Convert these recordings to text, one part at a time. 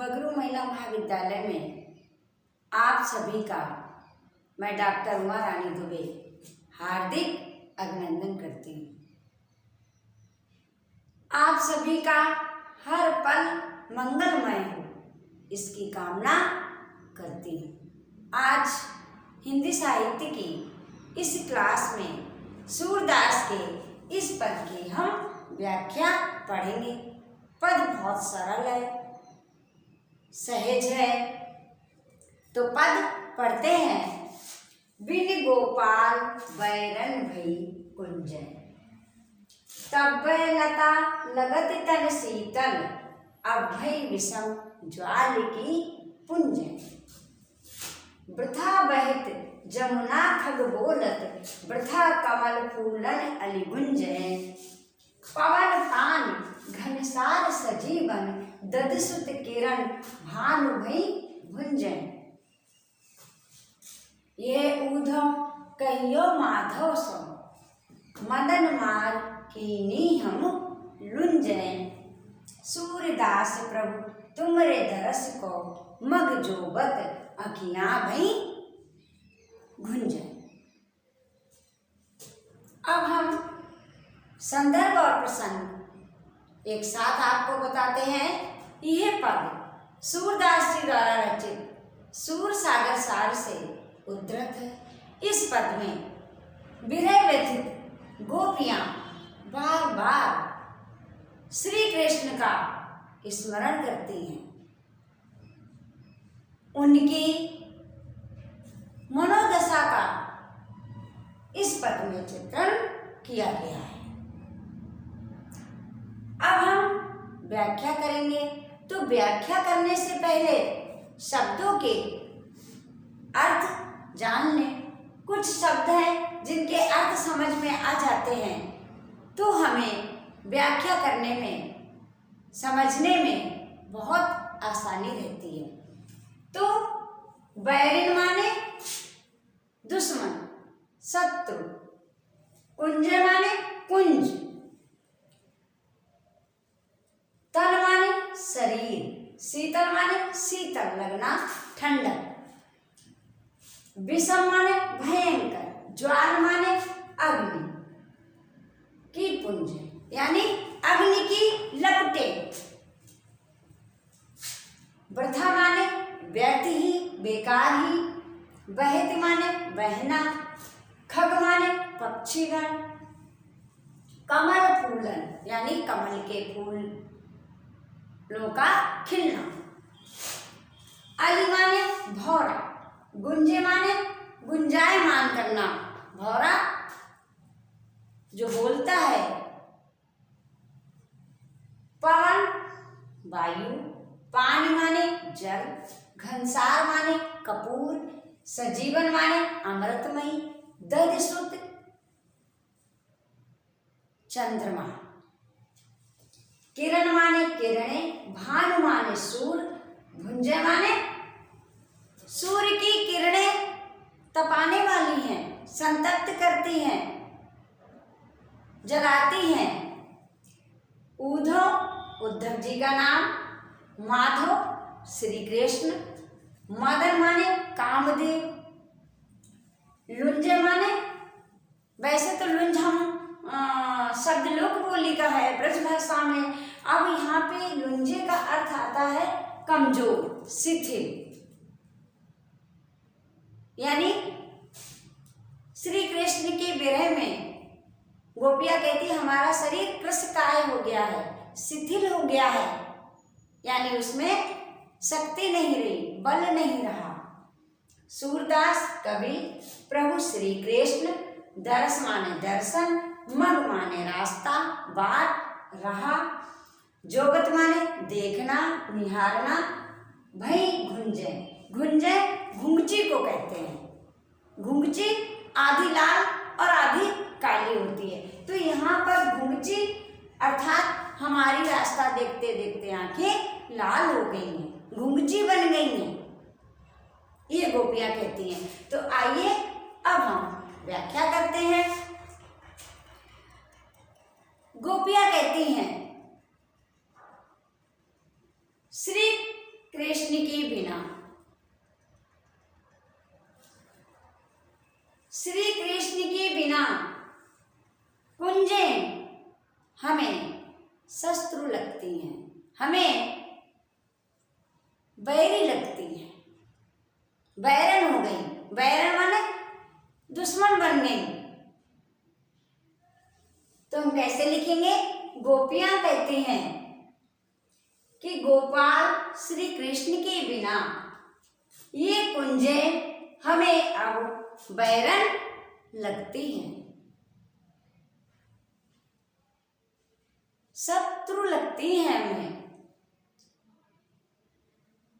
बगरू महिला महाविद्यालय में आप सभी का मैं डॉक्टर उमा रानी दुबे हार्दिक अभिनंदन करती हूँ। आप सभी का हर पल मंगलमय हो, इसकी कामना करती हूँ। आज हिंदी साहित्य की इस क्लास में सूरदास के इस पद की हम व्याख्या पढ़ेंगे। पद बहुत सरल है, सहज है, तो पद पढ़ते हैं। बिन गोपाल बैरन भई कुंजय, तब लता लगत तन शीतल, अब भई विषम ज्वाल की पुंजय। वृथा बहित जमुना खग बोलत, वृथा कमल फूलन अलि गुंजय। पवन पान घनसार सजीवन, दधसुत किरण भानु भई भुंजय। ये ऊधम कहियो माधव सो, मदन मार कीनी हम लुंजय। सूरदास प्रभु तुमरे दरस को, मग जोबत अखियां भई घुंजय। अब हम संदर्भ और प्रसंग एक साथ आपको बताते हैं। यह पद सूरदास जी द्वारा रचित सूर सागर सार से उद्धृत है। इस पद में विरह व्यथित गोपियां बार बार श्री कृष्ण का स्मरण करती हैं। उनकी मनोदशा का इस पद में चित्रण किया गया है। अब हम व्याख्या करेंगे, तो व्याख्या करने से पहले शब्दों के अर्थ जान लें। कुछ शब्द हैं जिनके अर्थ समझ में आ जाते हैं, तो हमें व्याख्या करने में, समझने में बहुत आसानी रहती है। तो बैरिन माने दुश्मन, शत्रु। कुंज माने कुंज। तन माने शरीर, शीतल माने शीतल लगना, ठंडक। विषम माने भयंकर, ज्वाल माने अग्नि की पुंज, यानी अग्नि की लपटे। वृथा माने व्यर्थ ही, बेकार ही। बहित माने बहना। खग माने पक्षीगण। कमल फूलन, यानी कमल के फूलों का खिलना। अलि माने भौरा। गुंजे माने गुंजायमान करना। भौरा जो बोलता है। पवन वायु। पानी माने जल। घनसार माने कपूर। सजीवन माने अमृतमयी। दधसुत चंद्रमा। किरण माने किरणें। भानु माने सूर्य। भुंजय माने सूर्य की किरणें तपाने वाली हैं, संतप्त करती हैं, जलाती हैं। उद्धव उद्धव जी का नाम। माधव श्री कृष्ण। मदन माने कामदेव। लुंज माने, वैसे तो लुंज हम शब्द लोक बोली का है ब्रज भाषा में। अब यहाँ पे लुंजे का अर्थ आता है कमजोर, शिथिल। यानी श्री कृष्ण के विरह में गोपियां कहती हमारा शरीर कृशकाय हो गया है, शिथिल हो गया है, यानी उसमें शक्ति नहीं रही, बल नहीं रहा। सूरदास कवि प्रभु श्री कृष्ण, दरस माने दर्शन, मग माने रास्ता, बात, राह, जोगत माने देखना, निहारना, भई घुंजय। घुंजय घुंघची को कहते हैं। घुंघची आधी लाल और आधी काली होती है। तो यहाँ पर घुंघची अर्थात हमारी रास्ता देखते देखते आंखें लाल हो गई हैं, घुंघची बन गई हैं, ये गोपियां कहती हैं। तो आइए अब हम व्याख्या करते हैं। गोपियां कहती हैं श्री कृष्ण के बिना, श्री कृष्ण के बिना कुंजें हमें शत्रु लगती हैं, हमें बैरी लगती है, बैरन हो गई। बैरन माने दुश्मन बन गई। तो हम कैसे लिखेंगे? गोपियां कहती हैं कि गोपाल श्री कृष्ण के बिना ये कुंजें हमें अब बैरन लगती हैं, शत्रु लगती हैं हमें।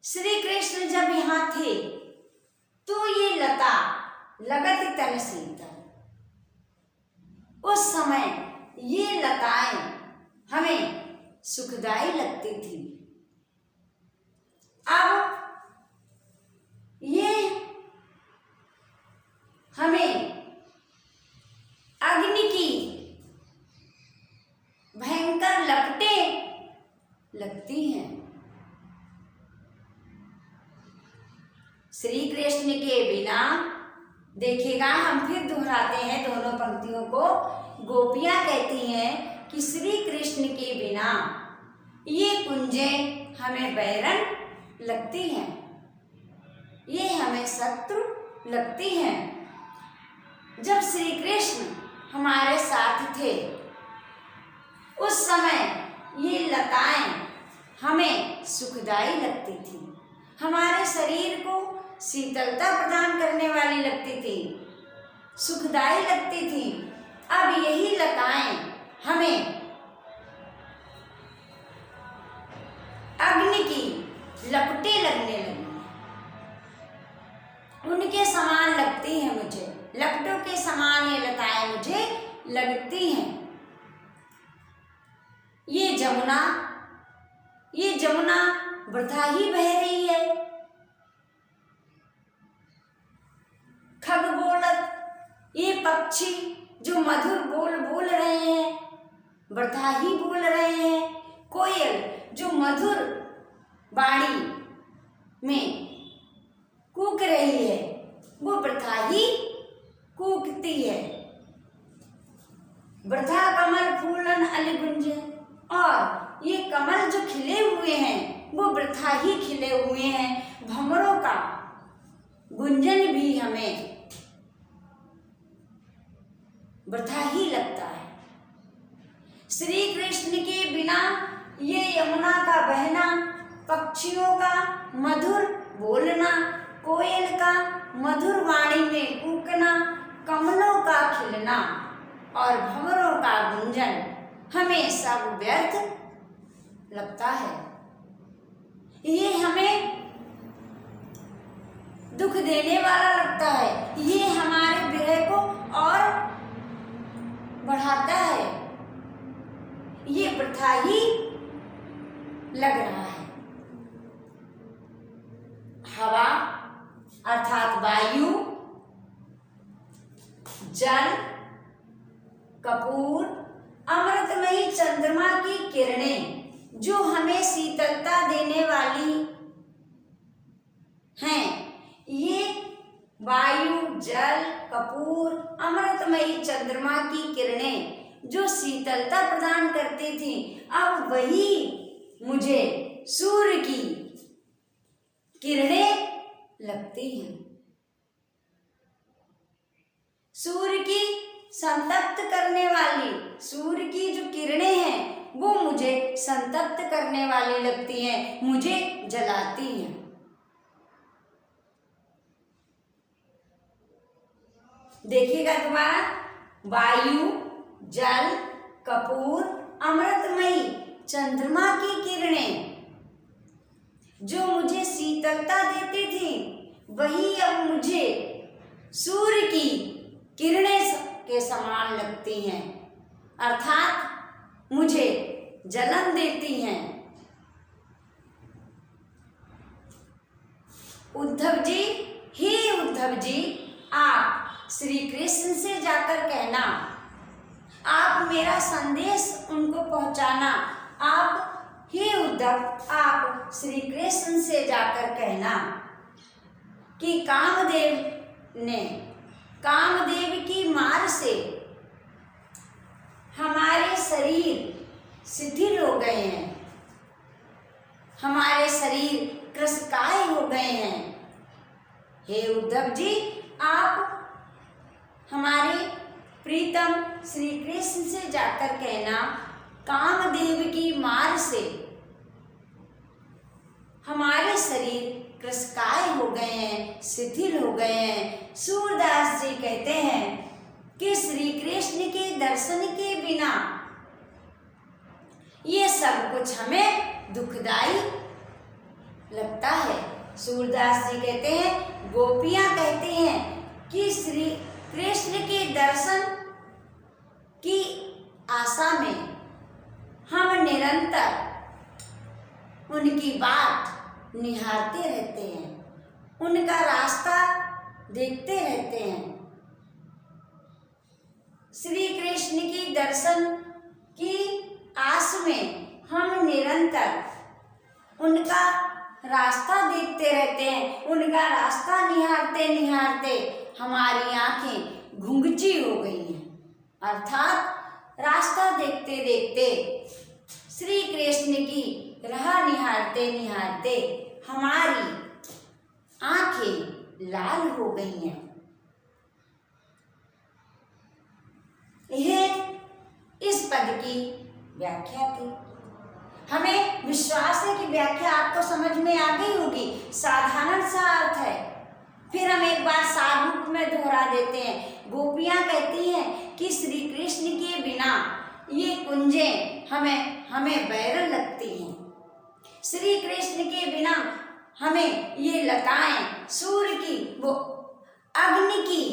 श्री कृष्ण जब यहाँ थे तो ये लता लगत तन शीतल, उस समय ये लताएं हमें सुखदाई लगती थी। अब ये हमें अग्नि की भयंकर लपटें लगती हैं। श्री कृष्ण के बिना, देखिएगा हम फिर दोहराते हैं दोनों पंक्तियों को। गोपियां कहती हैं कि श्री कृष्ण के बिना ये कुंजें हमें बैरन लगती हैं, ये हमें शत्रु लगती हैं। जब श्री कृष्ण हमारे साथ थे उस समय ये लताएं हमें सुखदाई लगती थी, हमारे शरीर को शीतलता प्रदान करने वाली लगती थी, सुखदाई लगती थी। अब यही लताएं हमें अग्नि की लपटें लगने लगी, उनके समान लगती हैं मुझे, लपटों के समान ये लताएं मुझे लगती हैं। ये जमुना वृथा ही बह रही है। खग बोलत, ये पक्षी जो मधुर बोल बोल रहे हैं, वृथा ही बोल रहे हैं। कोयल जो मधुर वाणी में कूक रही है, वो वृथा ही कूकती है। वृथा कमल फूलन अल गुंजे, और ये कमल जो खिले हुए हैं वो वृथा ही खिले हुए हैं। भंवरों का गुंजन भी हमें वृथा ही लगता है। श्री कृष्ण के बिना ये यमुना का बहना, पक्षियों का मधुर बोलना, कोयल का मधुर वाणी में कूकना, कमलों का खिलना और भंवरों का गुंजन हमें सब व्यर्थ लगता है। ये हमें दुख देने वाला लगता है, ये हमारे विरह को और बढ़ाता है, ये वृथा ही लग रहा है। हवा अर्थात वायु, जल, कपूर, अमृतमयी चंद्रमा की किरणें जो हमें शीतलता देने वाली हैं, ये वायु, जल, कपूर, अमृतमयी चंद्रमा की किरणें जो शीतलता प्रदान करती थी, अब वही मुझे सूर्य की किरणें लगती हैं। सूर्य की संतप्त करने वाली, सूर्य की जो किरणें हैं वो मुझे संतप्त करने वाली लगती हैं, मुझे जलाती हैं। देखिएगा दोबारा, वायु, जल, कपूर, अमृतमयी चंद्रमा की किरणें जो मुझे शीतलता देती थी, वही अब मुझे सूर्य की किरणें के समान लगती हैं, अर्थात मुझे जलन देती हैं। उद्धव जी, हे उद्धव जी, आप श्री कृष्ण से जाकर कहना, आप मेरा संदेश उनको पहुंचाना, आप हे उद्धव, आप श्री कृष्ण से जाकर कहना कि कामदेव की मार से हमारे शरीर शिथिल हो गए हैं, हमारे शरीर कृशकाय हो गए हैं। हे उद्धव जी, आप हमारे प्रीतम श्री कृष्ण से जाकर कहना, कामदेव की मार से हमारे शरीर कृशकाय हो गए हैं, शिथिल हो गए हैं। सूरदास जी कहते हैं कि श्री कृष्ण के दर्शन के बिना ये सब कुछ हमें दुखदाई लगता है। सूरदास जी कहते हैं, गोपियां कहती हैं कि श्री कृष्ण के दर्शन की आशा में हम निरंतर उनकी बात निहारते रहते हैं, उनका रास्ता देखते रहते हैं। श्री कृष्ण की दर्शन की आस में हम निरंतर उनका रास्ता देखते रहते हैं, उनका रास्ता निहारते निहारते हमारी आंखें घुंघची हो गई हैं। अर्थात रास्ता देखते देखते श्री कृष्ण की राह निहारते निहारते हमारी आंखें लाल हो गई हैं। यह इस पद की व्याख्या थी। हमें विश्वास है कि व्याख्या आपको समझ में आ गई होगी। साधारण सा अर्थ है, फिर हम एक बार सार रूप में दोहरा देते हैं। गोपियां कहती हैं कि श्री कृष्ण के बिना ये कुंजें हमें बैरल लगती हैं, श्री कृष्ण के बिना हमें ये लताएं सूर्य की वो अग्नि की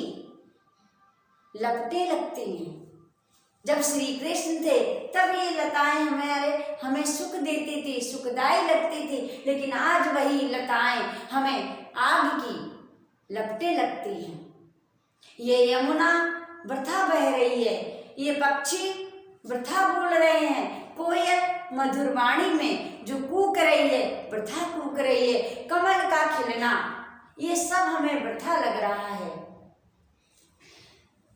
लपटें लगती हैं। जब श्री कृष्ण थे तब ये लताएं हमें सुख देती थी, सुखदायी लगती थी, लेकिन आज वही लताएं हमें आग की लपटें लगती हैं। ये यमुना वृथा बह रही है, ये पक्षी वृथा बोल रहे हैं, कोयल मधुर वाणी में जो कूक रही है वृथा कूक रही है, कमल का खिलना ये सब हमें वृथा लग रहा है,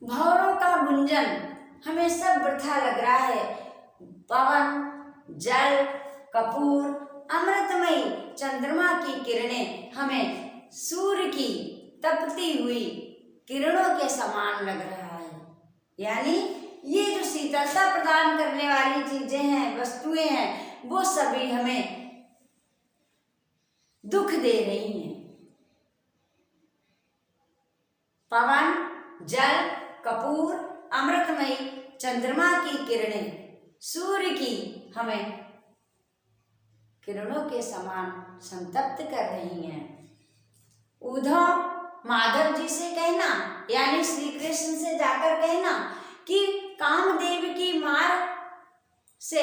भंवरों का गुंजन हमें सब वृथा लग रहा है। पवन, जल, कपूर, अमृतमयी चंद्रमा की किरणें हमें सूर्य की तपती हुई किरणों के समान लग रहा है। यानी ये जो शीतलता प्रदान करने वाली चीजें हैं, वस्तुएं हैं, वो सभी हमें दुख दे रही हैं। पवन, जल, कपूर, अमृतमयी चंद्रमा की किरणें सूर्य की हमें किरणों के समान संतप्त कर रही हैं। उद्धव माधव जी से कहना, यानी श्री कृष्ण से जाकर कहना कि कामदेव की मार से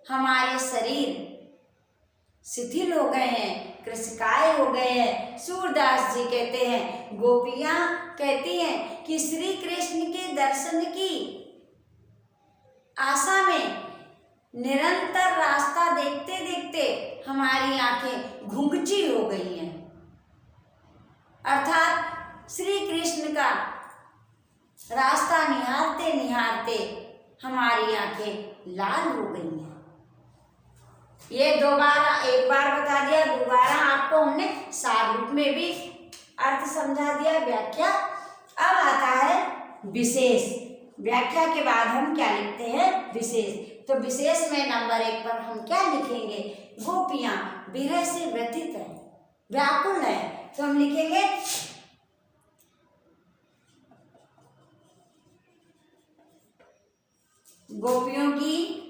हमारे शरीर शिथिल हो गए हैं, कृशकाय हो गए हैं। सूरदास जी कहते हैं, गोपियां कहती हैं कि श्री कृष्ण के दर्शन की आशा में निरंतर रास्ता देखते देखते हमारी आंखें घुंघची हो गई हैं। अर्थात श्री कृष्ण का रास्ता निहारते निहारते हमारी आंखें लाल हो गई हैं। ये दोबारा एक बार बता दिया, दोबारा आपको हमने सार रूप में भी अर्थ समझा दिया, व्याख्या। अब आता है विशेष। व्याख्या के बाद हम क्या लिखते हैं? विशेष। तो विशेष में नंबर 1 पर हम क्या लिखेंगे? गोपियां विरह से व्यथित है, व्याकुल है, तो हम लिखेंगे गोपियों की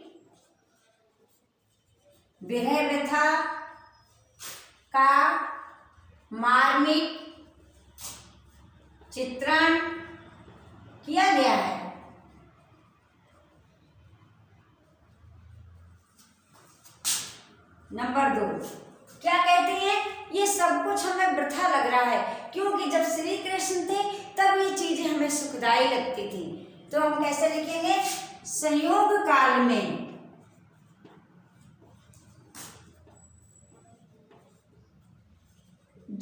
विरह व्यथा का मार्मिक चित्रण किया गया है। नंबर 2 क्या कहती है? ये सब कुछ हमें वृथा लग रहा है, क्योंकि जब श्री कृष्ण थे तब ये चीजें हमें सुखदायी लगती थी। तो हम कैसे लिखेंगे? संयोग काल में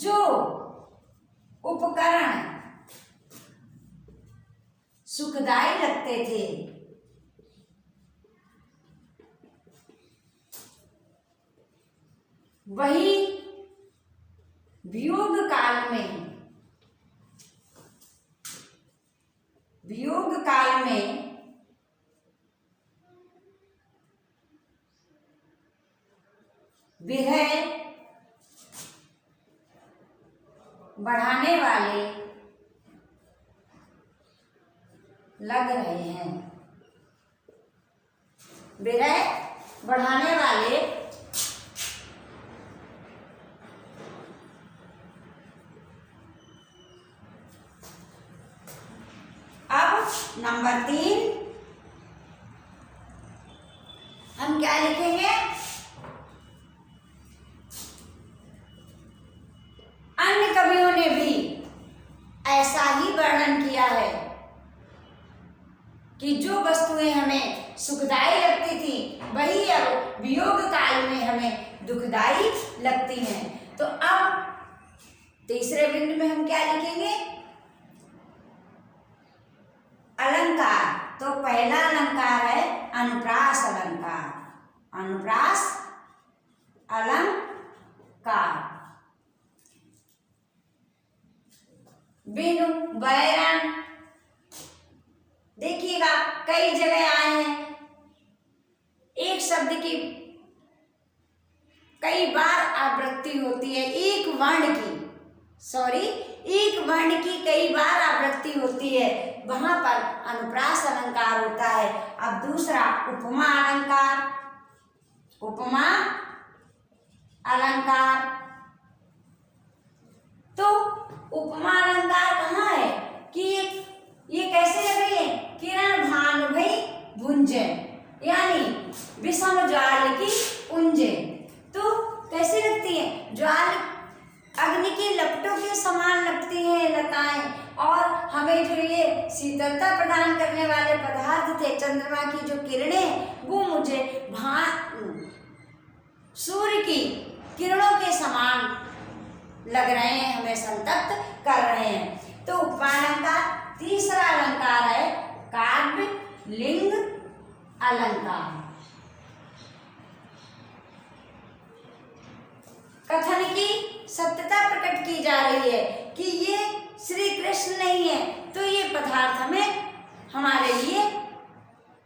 जो उपकरण सुखदायी लगते थे वही वियोग काल में विरह बढ़ाने वाले लग रहे हैं। विरह बढ़ाने वाले अब नंबर 3 हम क्या लिखेंगे? अन्य कवियों ने भी ऐसा ही वर्णन किया है कि जो वस्तुएं हमें सुखदायी लगती थी वही अब वियोग काल में हमें दुखदायी लगती हैं। तो अब तीसरे बिंदु में हम क्या लिखेंगे? अलंकार। तो पहला अलंकार है अनुप्रास अलंकार। अनुप्रास अलंकार। बिनु बैरन, देखिएगा कई जगह आए हैं, एक शब्द की कई बार आवृत्ति होती है, एक वर्ण की कई बार आवृत्ति होती है, वहां पर अनुप्रास अलंकार होता है। अब दूसरा उपमा अलंकार। उपमा अलंकार, तो उपमा अलंकार कहाँ है कि ये कैसे लग रही है? किरण भानु भई भुंजे, यानी विषम ज्वाल की पुंजे। तो कैसे लगती है? ज्वाल अग्नि की लपटों के समान लगती हैं लताएं, और हमें जो ये शीतलता प्रदान करने वाले पदार्थ थे चंद्रमा की जो किरणें, वो मुझे सूर्य की किरणों के समान लग रहे हैं, हमें संतप्त कर रहे हैं। तो उपमा अलंकार। तीसरा अलंकार है काव्य लिंग अलंकार। कथन की सत्यता प्रकट की जा रही है कि ये श्री कृष्ण नहीं है, तो ये पदार्थ हमें हमारे लिए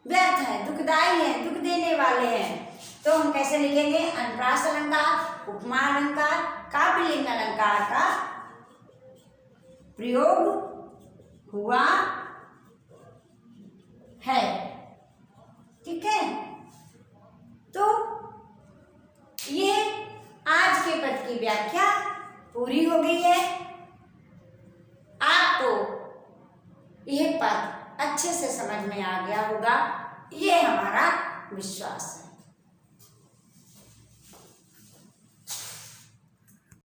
व्यर्थ है, दुखदायी है, दुख देने वाले हैं। तो हम कैसे लिखेंगे? अनुप्रास अलंकार, उपमा अलंकार, काव्यलिंग अलंकार का प्रयोग हुआ है। ठीक है, तो ये आज के पद की व्याख्या पूरी हो गई है। आपको यह पद अच्छे से समझ में आ गया होगा, ये हमारा विश्वास है।